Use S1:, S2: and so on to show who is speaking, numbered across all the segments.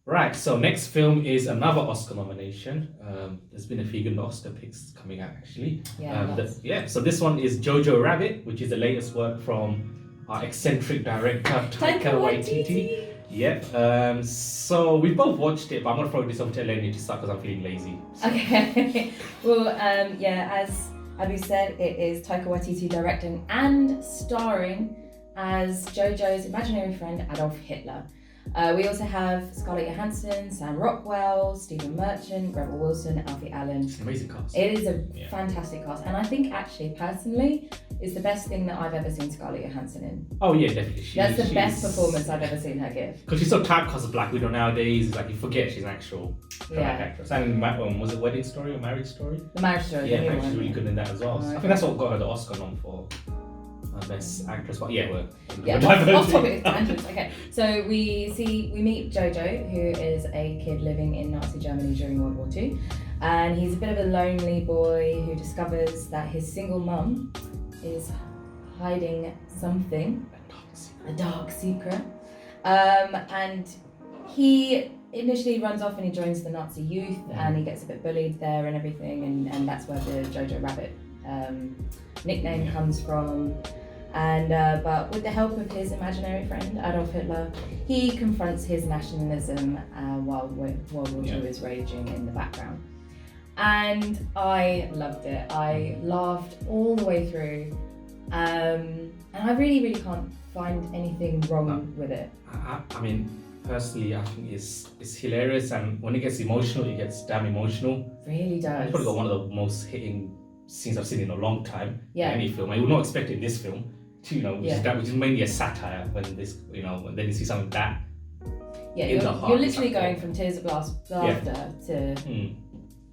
S1: Right, so next film is another Oscar nomination. There's been a few good Oscar picks coming out actually. So this one is Jojo Rabbit, which is the latest work from our eccentric director Taika Waititi. Yep. So we both watched it, but I'm gonna throw this over to Eleni to start because I'm feeling lazy. So.
S2: Okay. Well, as Abby said, it is Taika Waititi directing and starring as Jojo's imaginary friend Adolf Hitler. We also have Scarlett Johansson, Sam Rockwell, Stephen Merchant, Rebel Wilson, Alfie Allen.
S1: It's an amazing cast.
S2: It is a fantastic cast, and I think actually, personally, it's the best thing that I've ever seen Scarlett Johansson in.
S1: Oh yeah, definitely.
S2: That's the best performance I've ever seen her give.
S1: Because she's so typecast as Black Widow nowadays, it's like you forget she's an actual actress. And was it Wedding Story or Marriage Story?
S2: The Marriage Story.
S1: Yeah, she's really good in that as well. So I think that's what got her the Oscar nom for. Best actress, but
S2: off topic tangents. Okay, so we meet Jojo, who is a kid living in Nazi Germany during World War II, and he's a bit of a lonely boy who discovers that his single mum is hiding something, a dark secret, and he initially runs off and he joins the Nazi youth, and he gets a bit bullied there and everything, and that's where the Jojo Rabbit nickname comes from. And but with the help of his imaginary friend Adolf Hitler, he confronts his nationalism while World War II is raging in the background. And I loved it. I laughed all the way through, and I really, really can't find anything wrong with it.
S1: I mean, personally, I think it's hilarious, and when it gets emotional, it gets damn emotional.
S2: Really does.
S1: It's probably got one of the most hitting scenes I've seen in a long time in any film. I would not expect it in this film. Which is mainly a satire when this, when then you see something that.
S2: Yeah, you're literally going from tears of laughter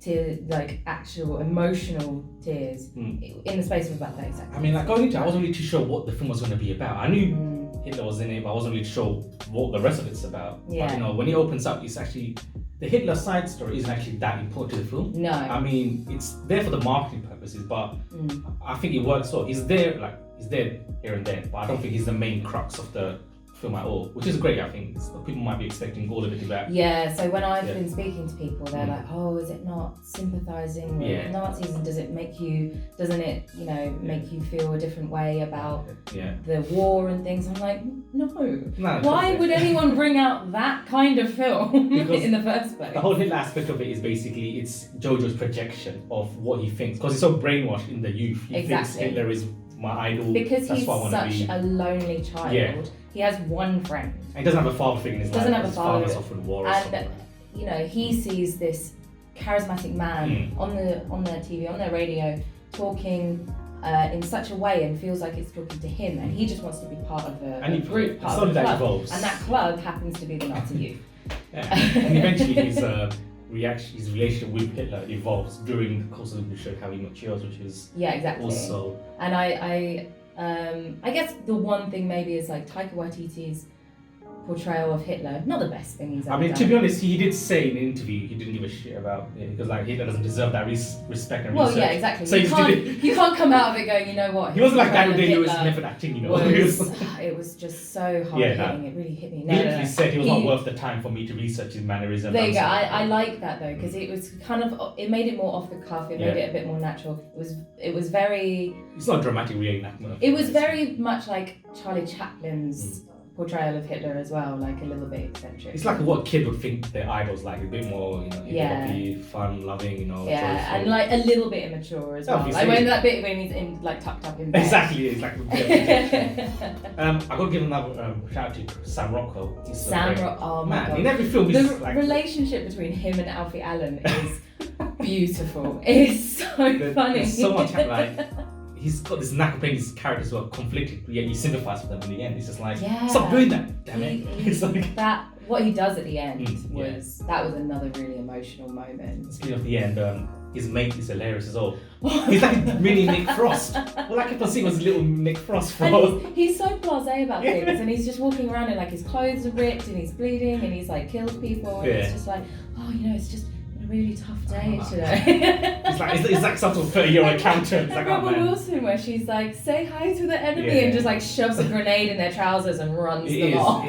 S2: to like actual emotional tears in the space of about 30 seconds.
S1: I mean, like going into it, I wasn't really too sure what the film was going to be about. I knew Hitler was in it, but I wasn't really sure what the rest of it's about.
S2: Yeah.
S1: But when it opens up, it's actually the Hitler side story isn't actually that important to the film.
S2: No.
S1: I mean, it's there for the marketing purposes, but I think it works well. He's there here and there, but I don't think he's the main crux of the film at all, which is great. I think people might be expecting all of it to be that.
S2: Yeah, so when I've been speaking to people, they're like, oh, is it not sympathising with Nazis, and doesn't it make you feel a different way about the war and things? I'm like, no. Why would anyone bring out that kind of film in the first place?
S1: The whole Hitler aspect of it is basically it's Jojo's projection of what he thinks, because he's so brainwashed in the youth. He thinks Hitler is my idol.
S2: Because he's such a lonely child. Yeah. He has one friend.
S1: And he doesn't have a father figure in his life.
S2: Doesn't have a father.
S1: His father's off in war or something.
S2: And he sees this charismatic man on their TV, on their radio, talking in such a way, and feels like it's talking to him, and he just wants to be part of a group, part of a club.
S1: Evolves.
S2: And that club happens to be the Nazi youth.
S1: And eventually his relationship with Hitler evolves during the course of the show, how he matures, which is also.
S2: And I guess the one thing maybe is like Taika Waititi's portrayal of Hitler, not the best thing he's ever done.
S1: To be honest, he did say in an interview he didn't give a shit about it, because Hitler doesn't deserve that respect and research.
S2: Well, yeah, exactly.
S1: So
S2: you can't come out of it going, you know what?
S1: He wasn't like Daniel Day-Lewis method acting,
S2: It was just so hard hitting. It really hit me.
S1: He said he was not worth the time for me to research his mannerisms.
S2: There you go. I like that though, because it was it made it more off the cuff. It made it a bit more natural. It was very.
S1: It's not a dramatic reenactment.
S2: It was very much like Charlie Chaplin's portrayal of Hitler as well, like a little bit eccentric.
S1: It's like what kid would think their idol's like, a bit more, hippie, fun, loving, joyful.
S2: And like a little bit immature as well. Like when that bit when he's in tucked up in bed.
S1: Exactly, it's like. I got to give another shout out to Sam Rockwell.
S2: Oh my God!
S1: In every film,
S2: the relationship between him and Alfie Allen is beautiful. It's so funny.
S1: There's so much he's got this knack of playing his characters who are conflicted, yet you sympathise with them in the end. It's just like, stop doing that, damn it. It's like
S2: that. What he does at the end was another really emotional moment.
S1: Speaking of the end, his mate is hilarious as well. He's like mini Nick Frost. All I kept on seeing was little Nick Frost.
S2: He's so blasé about things, and he's just walking around and like his clothes are ripped and he's bleeding and he's like killed people, and it's just like, it's just a really tough day today.
S1: It's like some sort of 30-year-old accountant.
S2: Like Rebel Wilson, where she's like, say hi to the enemy, and just like shoves a grenade in their trousers and runs them off.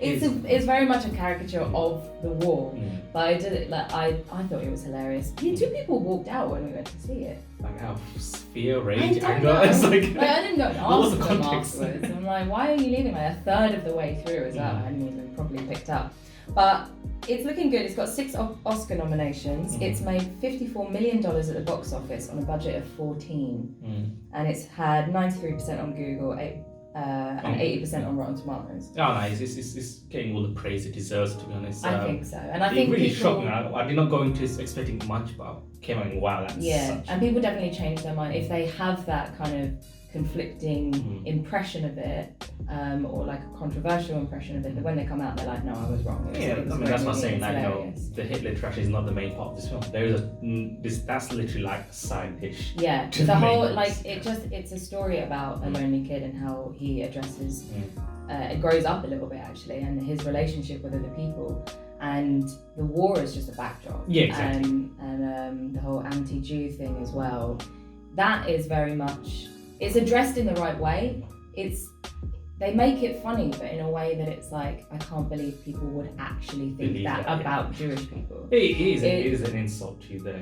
S2: It's very much a caricature of the war, but I did it like I thought it was hilarious. Two people walked out when we went to see it.
S1: Like how fear, rage, anger.
S2: Know.
S1: It's like
S2: I didn't go and
S1: what was
S2: ask
S1: the
S2: them
S1: context?
S2: afterwards. I'm like, why are you leaving like a third of the way through as well? I hadn't even probably picked up. But it's looking good. It's got 6 Oscar nominations. It's made $54 million at the box office on a budget of 14. And it's had 93% on Google, and 80% on Rotten Tomatoes.
S1: Oh, nice. It's getting all the praise it deserves, to be honest.
S2: I think so. And I think
S1: it really
S2: people,
S1: shocked me. I did not go into it expecting much, but came out, wow, that's
S2: and people definitely change their mind if they have that kind of conflicting impression of it, or like a controversial impression of it, that when they come out they're like, no, I was wrong.
S1: It was that's what I'm saying. Like, the Hitler trash is not the main part of this film. There is that's literally like a side dish.
S2: Yeah, the whole like it's a story about a lonely kid and how he addresses it grows up a little bit actually, and his relationship with other people. And the war is just a backdrop.
S1: Yeah, exactly.
S2: And the whole anti-Jew thing as well. That is very much, it's addressed in the right way. They make it funny, but in a way that it's like, I can't believe people would actually think that about Jewish people.
S1: It is an insult to the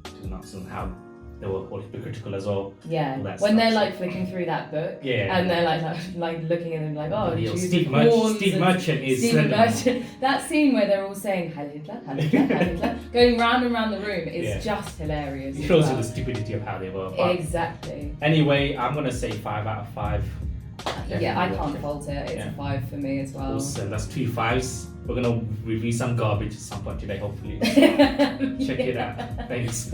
S1: to the Nazis and how they were all hypocritical as well.
S2: Yeah, when they're like flicking through that book, and they're like looking at them like, oh,
S1: Steve Merchant is
S2: that scene where they're all saying Heil Hitler, Heil Hitler, Heil Hitler, going round and round the room is just hilarious.
S1: It shows you the stupidity of how they were.
S2: Exactly.
S1: Anyway, I'm gonna say 5 out of 5.
S2: I can't fault it. It's a 5 for me as well.
S1: Awesome. That's 2 5s. We're gonna review some garbage at some point today, hopefully. Check it out. Thanks.